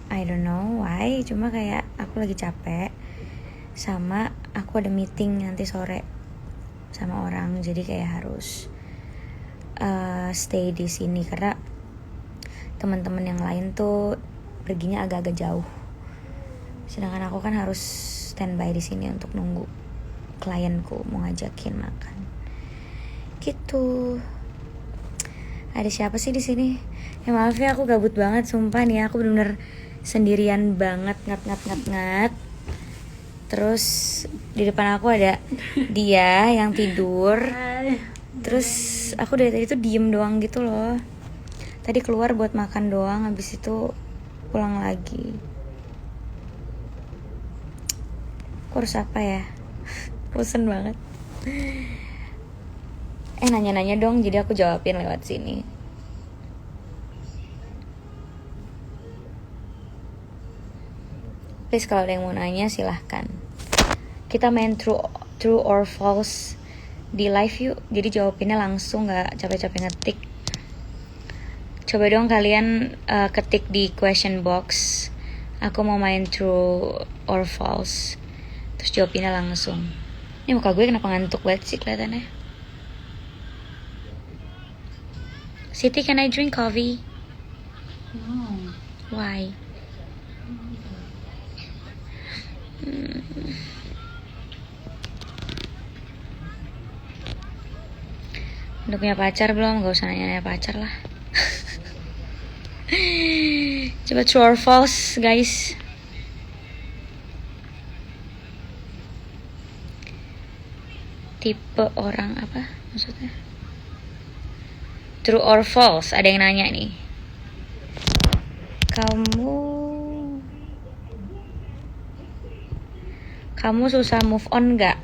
I don't know why, cuma kayak aku lagi capek, sama aku ada meeting nanti sore sama orang, jadi kayak harus stay di sini karena teman-teman yang lain tuh perginya agak-agak jauh, sedangkan aku kan harus standby di sini untuk nunggu klienku mau ngajakin makan gitu. Ada siapa sih di sini? Ya maaf ya, aku gabut banget sumpah nih, aku bener-bener sendirian banget, ngat. Terus di depan aku ada dia yang tidur. Terus aku dari tadi tuh diem doang gitu loh. Tadi keluar buat makan doang, habis itu pulang lagi. Aku harus apa ya? Bosen banget. Nanya-nanya dong, jadi aku jawabin lewat sini. Please kalau ada yang mau nanya silahkan. Kita main true or false di live yuk. Jadi jawabinnya langsung, gak capek-capek ngetik. Coba dong kalian ketik di question box. Aku mau main true or false. Terus jawabinnya langsung. Ini muka gue kenapa ngantuk banget sih kelihatannya. Siti, can I drink coffee? No. Why? Udah punya pacar belum? Gak usah nanya-nanya pacar lah. Coba true or false guys. Tipe orang apa maksudnya? True or false? Ada yang nanya nih. Kamu susah move on gak?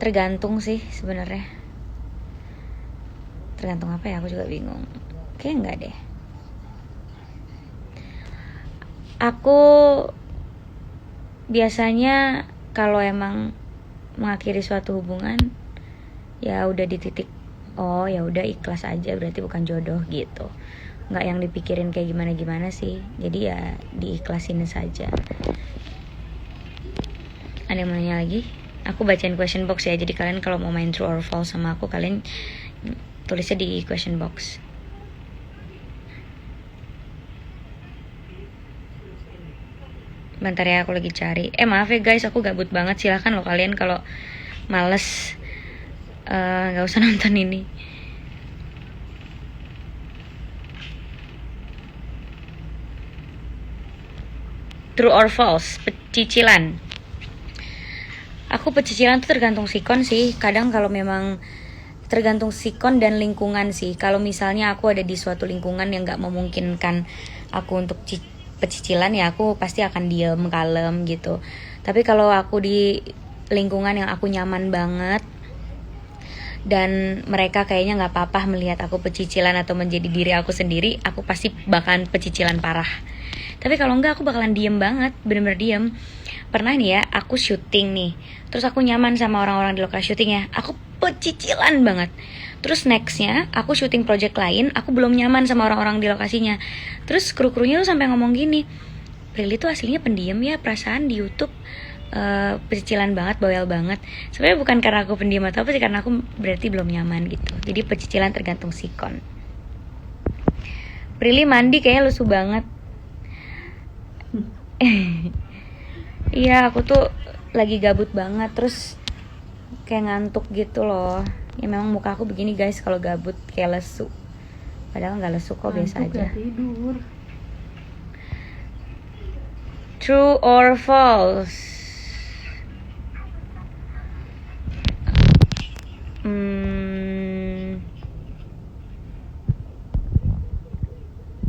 Tergantung sih sebenarnya. Tergantung apa ya? Aku juga bingung. Kayaknya enggak deh. Aku biasanya kalau emang mengakhiri suatu hubungan, ya udah di titik oh ya udah ikhlas aja, berarti bukan jodoh gitu. Nggak yang dipikirin kayak gimana sih. Jadi ya diikhlasin saja. Ada yang mau nanya lagi? Aku bacain question box ya. Jadi kalian kalau mau main true or false sama aku, kalian tulisnya di question box. Bentar ya, aku lagi cari. Maaf ya guys, aku gabut banget. Silahkan loh kalian kalau males gak usah nonton ini. True or false? Pecicilan. Aku pecicilan tuh tergantung sikon sih. Kadang kalau memang tergantung sikon dan lingkungan sih. Kalau misalnya aku ada di suatu lingkungan yang gak memungkinkan aku untuk pecicilan, ya aku pasti akan diem, kalem gitu. Tapi kalau aku di lingkungan yang aku nyaman banget dan mereka kayaknya gak apa-apa melihat aku pecicilan atau menjadi diri aku sendiri, aku pasti bakalan pecicilan parah. Tapi kalau enggak, aku bakalan diem banget, bener-bener diem. Pernah nih ya, aku syuting nih, terus aku nyaman sama orang-orang di lokasi syuting ya, aku pecicilan banget. Terus nextnya, aku syuting project lain, aku belum nyaman sama orang-orang di lokasinya. Terus kru-krunya tuh sampai ngomong gini, Prilly tuh aslinya pendiam ya, perasaan di YouTube pecicilan banget, bawel banget. Sebenarnya bukan karena aku pendiam atau apa sih, karena aku berarti belum nyaman gitu. Jadi pecicilan tergantung sikon. Prilly mandi kayaknya lusuh banget. Iya, aku tuh lagi gabut banget, terus kayak ngantuk gitu loh. Ya memang muka aku begini guys kalau gabut, kayak lesu. Padahal nggak lesu kok, biasa aja. Tidur. True or false?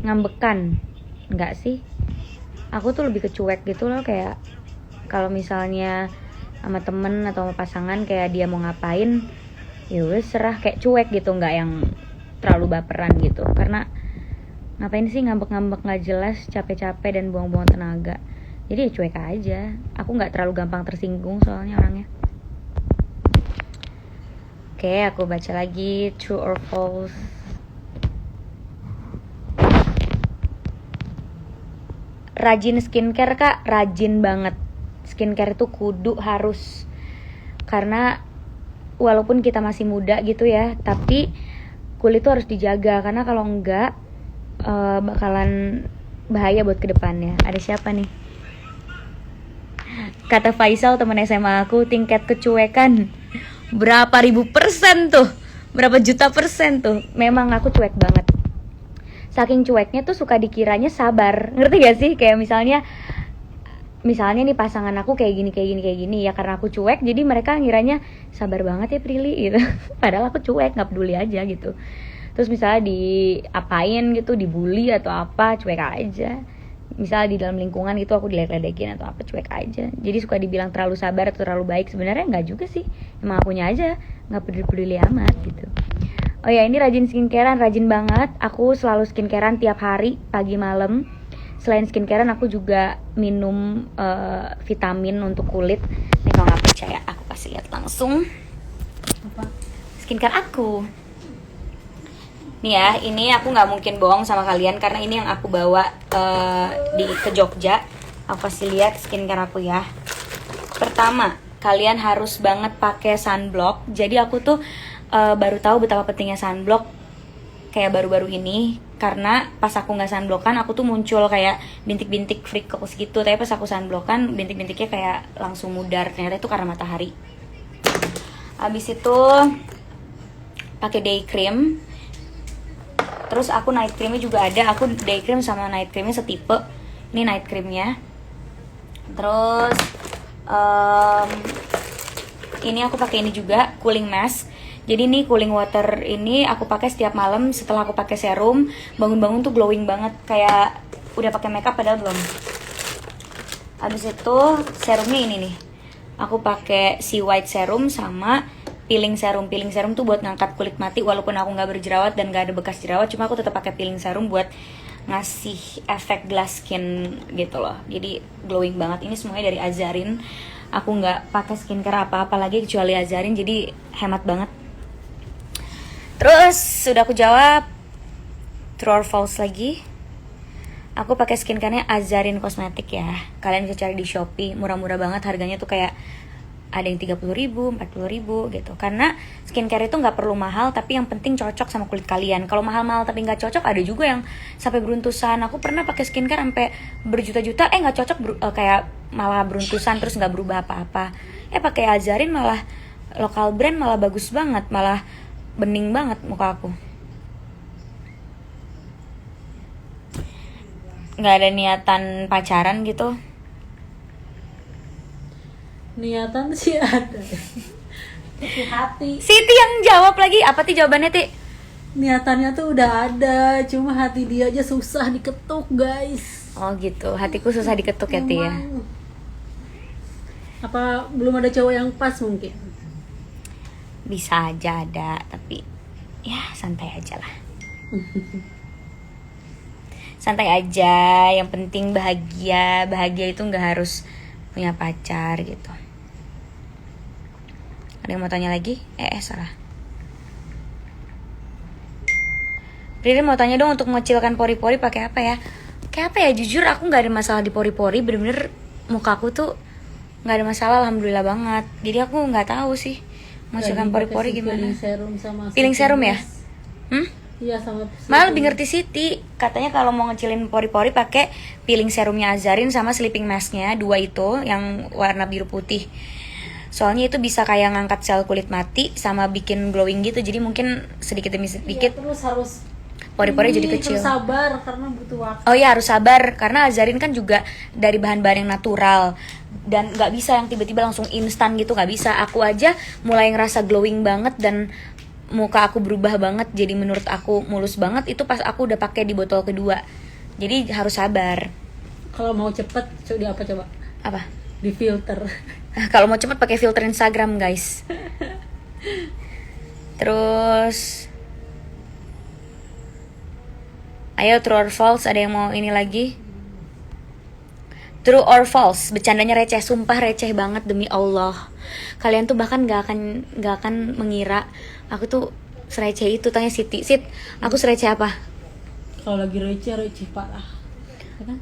Ngambekan? Enggak sih. Aku tuh lebih kecuek gitu loh, kayak kalau misalnya sama temen atau sama pasangan kayak dia mau ngapain, ya udah serah, kayak cuek gitu, nggak yang terlalu baperan gitu. Karena ngapain sih ngambek-ngambek nggak jelas, capek-capek dan buang-buang tenaga. Jadi ya cuek aja. Aku nggak terlalu gampang tersinggung soalnya orangnya. Oke, aku baca lagi true or false. Rajin skincare kak, rajin banget. Skincare itu kudu harus. Karena walaupun kita masih muda gitu ya, tapi kulit tuh harus dijaga. Karena kalau enggak bakalan bahaya buat kedepannya. Ada siapa nih? Kata Faisal, teman SMA aku, tingkat kecuekan berapa ribu persen tuh, berapa juta persen tuh. Memang aku cuek banget. Saking cueknya tuh suka dikiranya sabar. Ngerti gak sih? Kayak misalnya nih pasangan aku kayak gini ya, karena aku cuek jadi mereka ngiranya sabar banget ya Prilly gitu. Padahal aku cuek, nggak peduli aja gitu. Terus misalnya diapain gitu, dibully atau apa, cuek aja. Misalnya di dalam lingkungan gitu aku diledek-ledekin atau apa, cuek aja. Jadi suka dibilang terlalu sabar atau terlalu baik, sebenarnya nggak juga sih, emang akunya aja nggak peduli amat gitu. Oh ya, ini rajin skincarean, rajin banget. Aku selalu skincarean tiap hari, pagi malam. Selain skincarean aku juga minum vitamin untuk kulit. Nih kalau nggak percaya aku kasih lihat langsung Apa? skincare aku. Nih ya, ini aku nggak mungkin bohong sama kalian karena ini yang aku bawa ke Jogja. Aku kasih lihat skincare aku ya. Pertama, kalian harus banget pakai sunblock. Jadi aku tuh baru tahu betapa pentingnya sunblock kayak baru-baru ini, karena pas aku nggak sunblockan aku tuh muncul kayak bintik-bintik freckles gitu, tapi pas aku sunblockan bintik-bintiknya kayak langsung mudar. Ternyata itu karena matahari. Habis itu pakai day cream. Terus aku night creamnya juga ada. Aku day cream sama night creamnya setipe. Ini night creamnya. Terus ini aku pakai ini juga, cooling mask. Jadi ini cooling water ini aku pakai setiap malam setelah aku pakai serum. Bangun-bangun tuh glowing banget, kayak udah pakai makeup padahal belum. Habis itu serumnya ini nih. Aku pakai si white serum sama peeling serum. Peeling serum tuh buat ngangkat kulit mati walaupun aku nggak berjerawat dan nggak ada bekas jerawat, cuma aku tetap pakai peeling serum buat ngasih efek glass skin gitu loh. Jadi glowing banget. Ini semuanya dari Azarin. Aku nggak pakai skincare apa-apa lagi kecuali Azarin, jadi hemat banget. Terus sudah aku jawab, true or false lagi. Aku pakai skincare-nya Azarin Cosmetic ya. Kalian bisa cari di Shopee, murah-murah banget harganya tuh, kayak ada yang 30.000, 40.000 gitu. Karena skincare itu nggak perlu mahal, tapi yang penting cocok sama kulit kalian. Kalau mahal-mahal tapi nggak cocok, ada juga yang sampai beruntusan. Aku pernah pakai skincare sampai berjuta-juta, nggak cocok, kayak malah beruntusan terus nggak berubah apa-apa. Pakai Azarin malah lokal brand, malah bagus banget, malah bening banget muka aku. Nggak ada niatan pacaran gitu. Niatan sih ada. Tapi hati. Siti yang jawab lagi. Apa sih jawabannya, Ti? Niatannya tuh udah ada, cuma hati dia aja susah diketuk, guys. Oh gitu, hatiku susah diketuk ya, Ti ya. Emang. Apa belum ada cowok yang pas mungkin? Bisa aja ada, tapi ya santai aja lah. Santai aja, yang penting bahagia. Bahagia itu nggak harus punya pacar gitu. Ada yang mau tanya lagi? Salah. Riri mau tanya dong, untuk mengecilkan pori-pori pakai apa ya? Kayak apa ya? Jujur aku nggak ada masalah di pori-pori, bener-bener muka aku tuh nggak ada masalah, alhamdulillah banget. Jadi aku nggak tahu sih mengecilkan pori-pori gimana. Peeling serum sama Peeling serum ya? Iya, sama Malah lebih ngerti Siti. Katanya kalau mau ngecilin pori-pori pakai peeling serumnya Azarin sama sleeping masknya, dua itu yang warna biru putih. Soalnya itu bisa kayak ngangkat sel kulit mati sama bikin glowing gitu. Jadi mungkin sedikit demi sedikit terus harus pori-pori jadi kecil. Harus sabar karena butuh waktu. Oh iya, harus sabar karena Azarin kan juga dari bahan-bahan yang natural dan nggak bisa yang tiba-tiba langsung instan gitu, nggak bisa. Aku aja mulai ngerasa glowing banget dan muka aku berubah banget, jadi menurut aku mulus banget itu pas aku udah pakai di botol kedua. Jadi harus sabar. Kalau mau cepet coba apa coba? Apa? Di filter. Kalau mau cepet pakai filter Instagram, guys. Terus ayo, true or false, ada yang mau ini lagi? True or false, bercandanya receh, sumpah receh banget demi Allah. Kalian tuh bahkan gak akan mengira aku tuh sereceh itu. Tanya Siti, Sit, aku sereceh apa? Kalau lagi receh parah. Ya kan?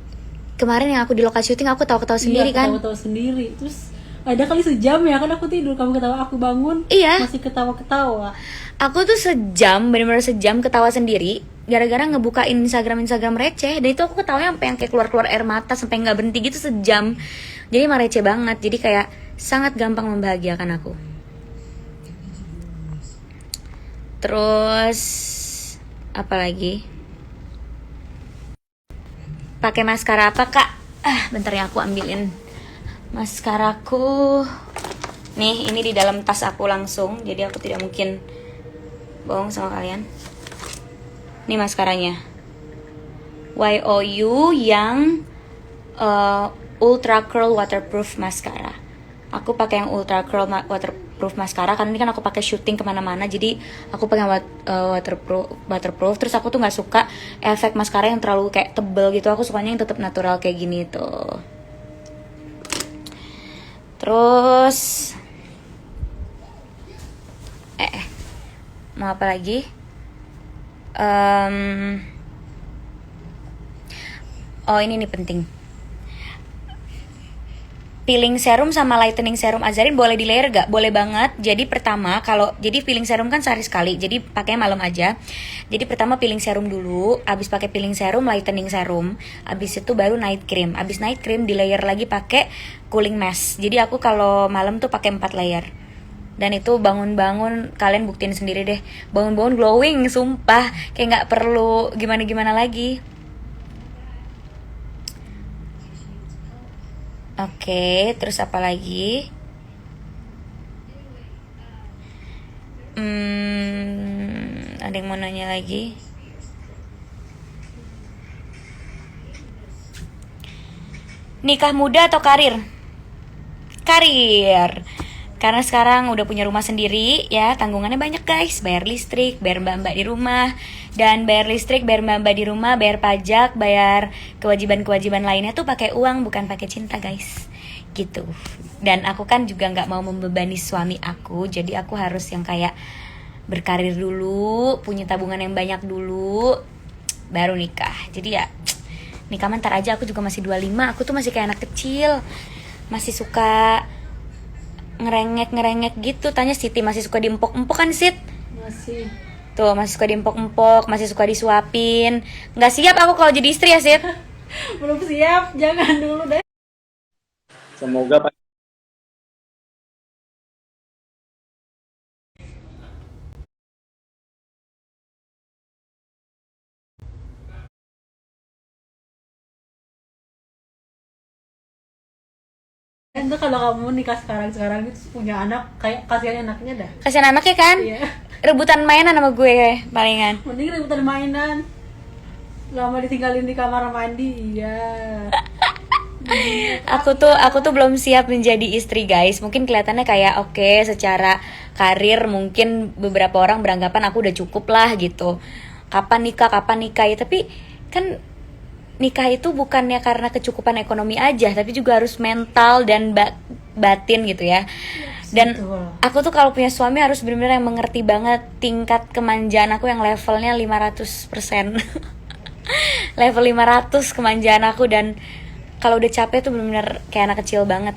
Kemarin yang aku di lokasi syuting aku ketawa-ketawa sendiri kan. Ketawa-ketawa sendiri. Terus ada kali sejam ya kan aku tidur, kamu ketawa, aku bangun Iya. masih ketawa-ketawa. Aku tuh sejam, bener-bener sejam ketawa sendiri gara-gara ngebukain Instagram receh. Dan itu aku ketawanya sampai yang kayak keluar-keluar air mata, sampai nggak berhenti gitu sejam. Jadi emang receh banget. Jadi kayak sangat gampang membahagiakan aku. Terus apa lagi? Pakai maskara apa, Kak? Bentar ya aku ambilin maskaraku. Nih, ini di dalam tas aku langsung. Jadi aku tidak mungkin bohong sama kalian. Ini maskaranya. YOU yang Ultra Curl Waterproof Mascara. Aku pakai yang Ultra Curl Waterproof Mascara karena ini kan aku pakai syuting kemana-mana. Jadi aku pakai waterproof. Terus aku tuh nggak suka efek maskara yang terlalu kayak tebel gitu. Aku sukanya yang tetap natural kayak gini tuh. Terus mau apa lagi? Oh ini nih penting. Peeling serum sama lightening serum Azarin boleh di layer gak? Boleh banget. Jadi pertama jadi peeling serum kan sehari sekali. Jadi pakai malam aja. Jadi pertama peeling serum dulu, abis pakai peeling serum, lightening serum, abis itu baru night cream. Abis night cream di layer lagi pakai cooling mask. Jadi aku kalau malam tuh pakai 4 layer. Dan itu bangun-bangun kalian buktiin sendiri deh. Bangun-bangun glowing, sumpah. Kayak gak perlu gimana-gimana lagi. Oke, terus apa lagi? Ada yang mau nanya lagi? Nikah muda atau karir? Karir. Karena sekarang udah punya rumah sendiri ya, tanggungannya banyak guys. Bayar listrik, bayar mbak-mbak di rumah. Dan bayar listrik, bayar mbak-mbak di rumah, bayar pajak, bayar kewajiban-kewajiban lainnya tuh pakai uang, bukan pakai cinta guys. Gitu. Dan aku kan juga gak mau membebani suami aku. Jadi aku harus yang kayak berkarir dulu, punya tabungan yang banyak dulu, baru nikah. Jadi ya nikah ntar aja, aku juga masih 25. Aku tuh masih kayak anak kecil, masih suka ngerengek gitu. Tanya Siti, masih suka diempok-empok kan Sit? Masih. Tuh masih suka diempok-empok, masih suka disuapin. Nggak siap aku kalau jadi istri ya Sit. Belum siap, jangan dulu deh. Semoga Itu kalau kamu nikah sekarang itu punya anak, kayak kasihan anaknya dah. Kasian anaknya kan? Iya. Rebutan mainan sama gue palingan. Mending rebutan mainan. Lama ditinggalin di kamar mandi, iya. Aku tuh belum siap menjadi istri guys. Mungkin kelihatannya kayak oke, secara karir mungkin beberapa orang beranggapan aku udah cukup lah gitu. Kapan nikah ya. Tapi kan nikah itu bukannya karena kecukupan ekonomi aja, tapi juga harus mental dan batin gitu ya. Dan betul. aku tuh kalau punya suami harus benar-benar yang mengerti banget tingkat kemanjaan aku yang levelnya 500%. Level 500 kemanjaan aku. Dan kalau udah capek tuh benar-benar kayak anak kecil banget.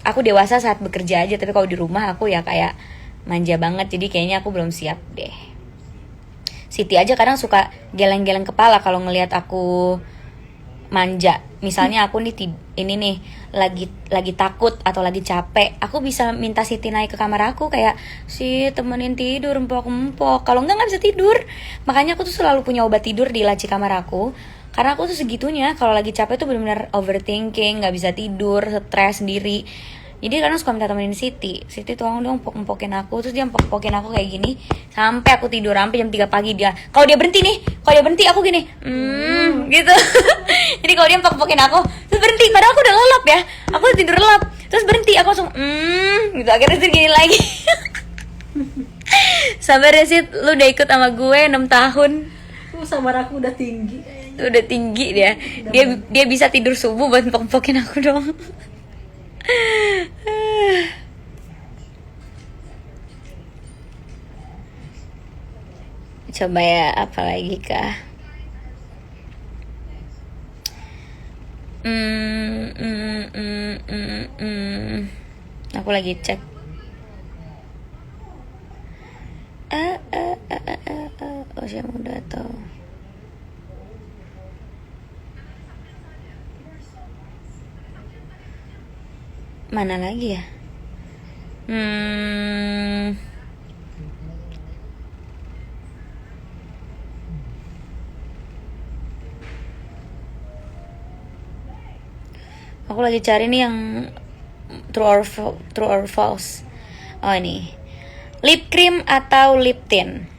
Aku dewasa saat bekerja aja, tapi kalau di rumah aku ya kayak manja banget. Jadi kayaknya aku belum siap deh. Siti aja kadang suka geleng-geleng kepala kalau ngelihat aku manja. Misalnya aku nih ini nih lagi takut atau lagi capek, aku bisa minta Siti naik ke kamar aku kayak, "Si temenin tidur, empok-empok." Kalau enggak bisa tidur. Makanya aku tuh selalu punya obat tidur di laci kamar aku. Karena aku tuh segitunya kalau lagi capek tuh benar-benar overthinking, nggak bisa tidur, stres sendiri. Jadi kadang suka minta temenin Siti tolong dong empok-empokin aku. Terus dia empok-empokin aku kayak gini sampai aku tidur, sampai jam 3 pagi dia. Kalau dia berhenti aku gini, gitu. Jadi kalau dia empok-empokin aku, terus berhenti, padahal aku udah lelap ya. Aku udah tidur lelap. Terus berhenti, aku langsung gitu. Akhirnya dia gini lagi. Sabar ya Sit, lu udah ikut sama gue 6 tahun. Sabar aku udah tinggi. Udah tinggi dia. Dia bisa tidur subuh buat empok-empokin aku dong. Coba ya, apa lagi kah? Aku lagi cek. Usia muda atau mana lagi ya? Aku lagi cari nih yang true or false. Oh ini, lip cream atau lip tint?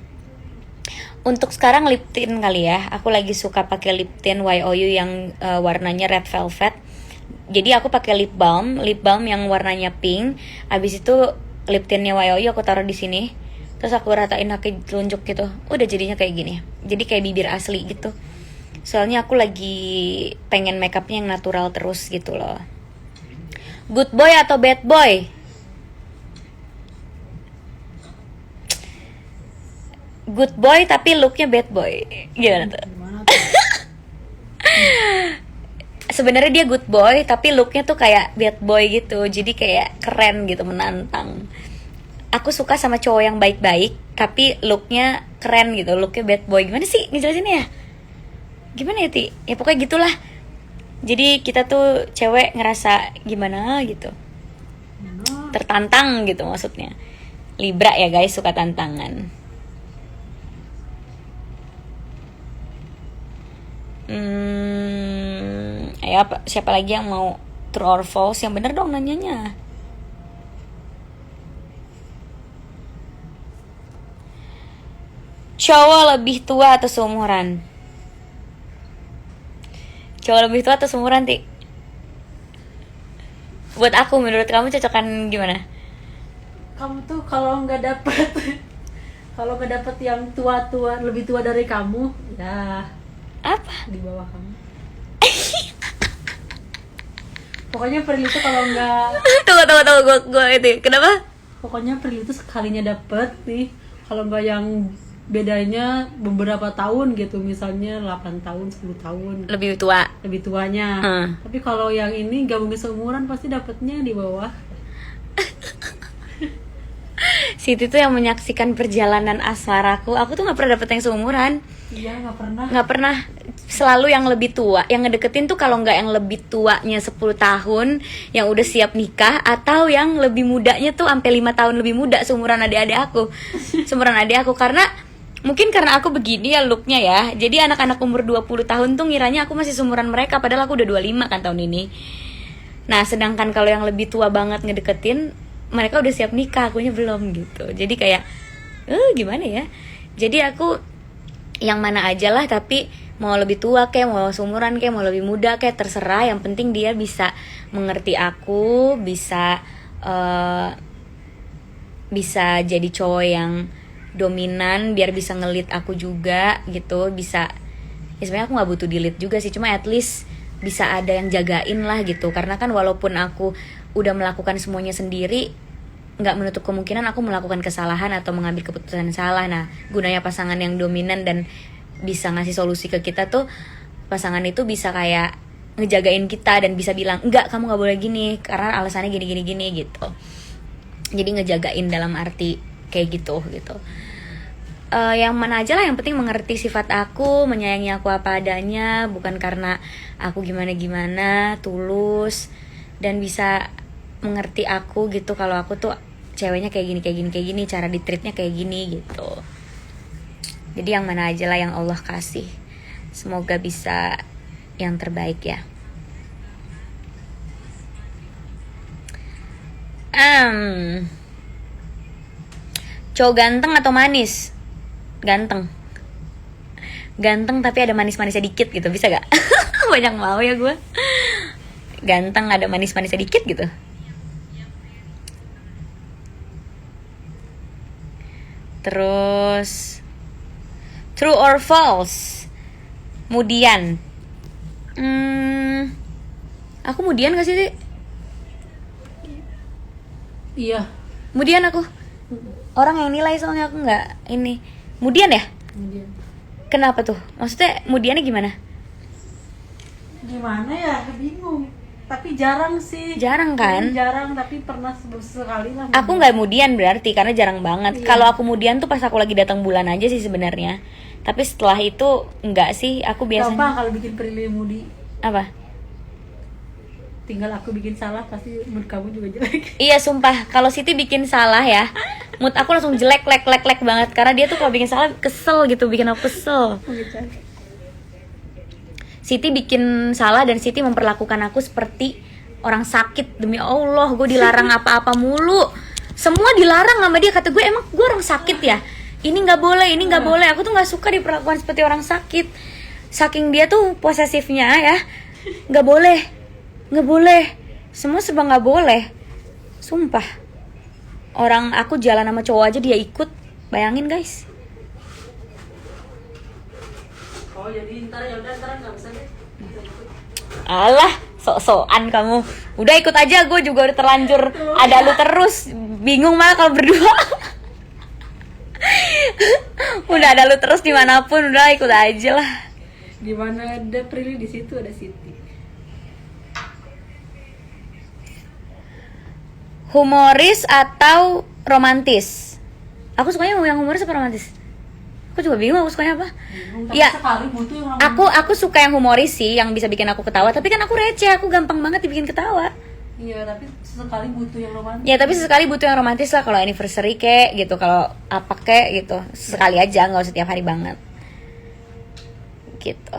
Untuk sekarang lip tint kali ya. Aku lagi suka pakai lip tint YOU yang warnanya red velvet. Jadi aku pakai lip balm yang warnanya pink. Abis itu lip tintnya YOU aku taruh di sini. Terus aku ratain pakai telunjuk gitu. Udah jadinya kayak gini. Jadi kayak bibir asli gitu. Soalnya aku lagi pengen makeupnya yang natural terus gitu loh. Good boy atau bad boy? Good boy tapi looknya bad boy. Gimana tuh? Sebenarnya dia good boy tapi looknya tuh kayak bad boy gitu. Jadi kayak keren gitu, menantang. Aku suka sama cowok yang baik-baik tapi looknya keren gitu, looknya bad boy. Gimana sih ngejelasinnya ya? Gimana ya Ti? Ya pokoknya gitulah. Jadi kita tuh cewek ngerasa gimana gitu, tertantang gitu maksudnya. Libra ya guys, suka tantangan. Ayo siapa lagi yang mau true or false? Yang bener dong nanyanya. Cowok lebih tua atau seumuran? Cowok lebih tua atau seumuran, Ti? Buat aku, menurut kamu cocokan gimana? Kamu tuh kalau nggak dapet yang tua-tua, lebih tua dari kamu, ya Apa? di bawah kamu. Pokoknya Prilly tuh kalau nggak, Tunggu, gue itu. Kenapa? pokoknya Prilly tuh sekalinya dapet nih, kalau nggak yang bedanya beberapa tahun gitu, misalnya 8 tahun, 10 tahun Lebih tua. lebih tuanya. Tapi kalau yang ini gak mungkin seumuran, pasti dapetnya di bawah. Siti tuh yang menyaksikan perjalanan asmaraku. Aku tuh gak pernah dapet yang seumuran. Iya, nggak pernah. Gak pernah. Selalu yang lebih tua. Yang ngedeketin tuh kalau gak yang lebih tuanya 10 tahun, yang udah siap nikah, atau yang lebih mudanya tuh sampai 5 tahun lebih muda, seumuran adik-adik aku. Seumuran adik aku. Mungkin karena aku begini ya looknya ya. Jadi anak-anak umur 20 tahun tuh ngiranya aku masih seumuran mereka, padahal aku udah 25 kan tahun ini. Nah sedangkan kalau yang lebih tua banget ngedeketin, mereka udah siap nikah, akunya belum gitu. Jadi kayak gimana ya. Jadi aku yang mana aja lah, tapi mau lebih tua kayak, mau seumuran kayak, mau lebih muda kayak, terserah. Yang penting dia bisa mengerti aku, bisa jadi cowok yang dominan, biar bisa ngelit aku juga gitu. Bisa ya, sebenarnya aku nggak butuh di lead juga sih, cuma at least bisa ada yang jagain lah gitu. Karena kan walaupun aku udah melakukan semuanya sendiri, nggak menutup kemungkinan aku melakukan kesalahan atau mengambil keputusan salah. Nah gunanya pasangan yang dominan dan bisa ngasih solusi ke kita tuh, pasangan itu bisa kayak ngejagain kita dan bisa bilang enggak, kamu nggak boleh gini karena alasannya gini gitu. Jadi ngejagain dalam arti kayak gitu. Yang mana aja lah, yang penting mengerti sifat aku, menyayangi aku apa adanya, bukan karena aku gimana, tulus, dan bisa mengerti aku gitu. Kalau aku tuh ceweknya kayak gini, cara di treatnya kayak gini gitu. Jadi yang mana aja lah yang Allah kasih, semoga bisa yang terbaik ya. Cowok ganteng atau manis? Ganteng tapi ada manis-manisnya dikit gitu, bisa gak? Banyak mau ya gue. Ganteng ada manis-manisnya dikit gitu. Terus true or false? Mudian. Aku mudian gak sih? Iya. Mudian aku. Orang yang nilai, soalnya aku nggak ini. Mudian ya? Kemudian. Kenapa tuh? Maksudnya mudiannya gimana? Gimana ya, bingung. Tapi jarang sih. Jarang kan? Jarang, tapi pernah sekali lah. Aku nggak mudian berarti karena jarang banget. Iya. Kalau aku mudian tuh pas aku lagi datang bulan aja sih sebenarnya. Tapi setelah itu enggak sih, aku biasanya Gampang kalau bikin prelimudi. apa? Tinggal aku bikin salah, pasti mood kamu juga jelek. Iya sumpah, kalau Siti bikin salah ya, mood aku langsung jelek, lek banget. Karena dia tuh kalau bikin salah kesel gitu, bikin aku kesel. Siti bikin salah dan Siti memperlakukan aku seperti orang sakit. Demi Allah, gue dilarang apa-apa mulu. Semua dilarang sama dia, kata gue, emang gue orang sakit ya? Ini nggak boleh, ini nggak boleh. Aku tuh nggak suka diperlakukan seperti orang sakit. Saking dia tuh posesifnya ya, nggak boleh, semua serba nggak boleh. Sumpah, orang aku jalan sama cowok aja dia ikut, bayangin guys. Oh jadi ntar nggak bisa deh. Alah, sok-sokan kamu. Udah ikut aja, gue juga udah terlanjur ada lu terus. Bingung malah kalau berdua. Udah ada lu terus dimanapun, udah ikut aja lah. Di mana ada Prilly, di situ ada Siti. Humoris atau romantis? Aku sukanya yang humoris apa romantis? Aku juga bingung aku sukanya apa. Tapi Ya, sekali butuh yang romantis. aku suka yang humoris sih, yang bisa bikin aku ketawa. Tapi kan aku receh, aku gampang banget dibikin ketawa. Iya, tapi sekali butuh yang romantis. Ya tapi sesekali butuh yang romantis lah, kalau anniversary kek gitu, kalau apa kek gitu. Sekali aja, nggak usah setiap hari banget. Gitu.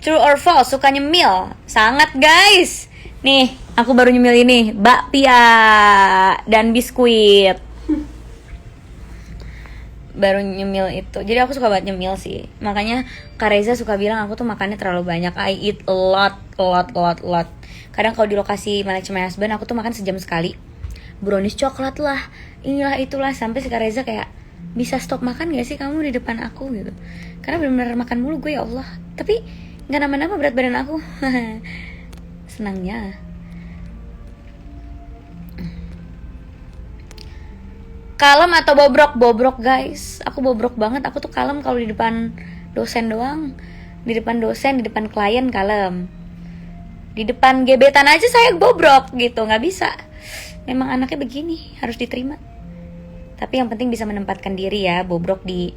True or false, suka nyemil? Sangat guys. Nih, aku baru nyemil ini, bakpia dan biskuit. Baru nyemil itu. Jadi aku suka banget nyemil sih. Makanya Kak Reza suka bilang aku tuh makannya terlalu banyak. I eat a lot. Kadang kalau di lokasi Malek My Husband aku tuh makan sejam sekali. Brownies coklat lah, inilah itulah, sampai si Kak Reza kayak, bisa stop makan gak sih kamu di depan aku gitu. Karena benar-benar makan mulu gue, ya Allah. Tapi nggak nama-nama berat badan aku. Senangnya. Kalem atau bobrok? Bobrok guys, aku bobrok banget. Aku tuh kalem kalau di depan dosen doang. Di depan dosen, di depan klien kalem. Di depan gebetan aja saya bobrok gitu, nggak bisa. Memang anaknya begini, harus diterima. Tapi yang penting bisa menempatkan diri ya. Bobrok di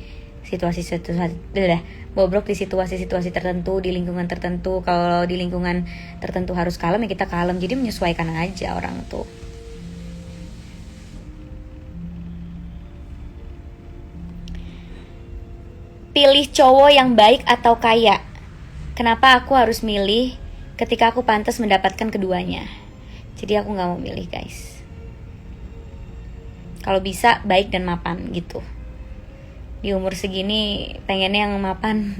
bobrok di situasi-situasi tertentu, di lingkungan tertentu. Kalau di lingkungan tertentu harus kalem, ya kita kalem. Jadi menyesuaikan aja orang tuh. Pilih cowok yang baik atau kaya? Kenapa aku harus milih ketika aku pantas mendapatkan keduanya? Jadi aku gak mau milih guys. Kalau bisa baik dan mapan gitu. Di umur segini pengennya yang mapan.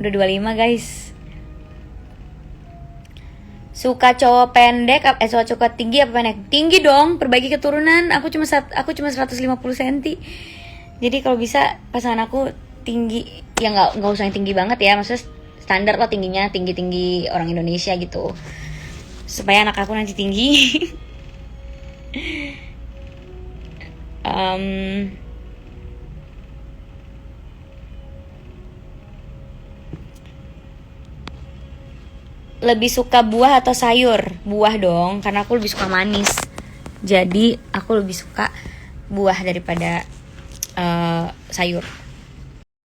Udah 25 guys. Suka cowok pendek suka cowok tinggi apa pendek? Tinggi dong, perbaiki keturunan. Aku cuma 150 cm. Jadi kalau bisa pasangan aku tinggi, ya nggak usah yang tinggi banget ya, maksudnya standar lah tingginya, tinggi orang Indonesia gitu, supaya anak aku nanti tinggi. Lebih suka buah atau sayur? Buah dong, karena aku lebih suka manis. Jadi aku lebih suka buah daripada sayur.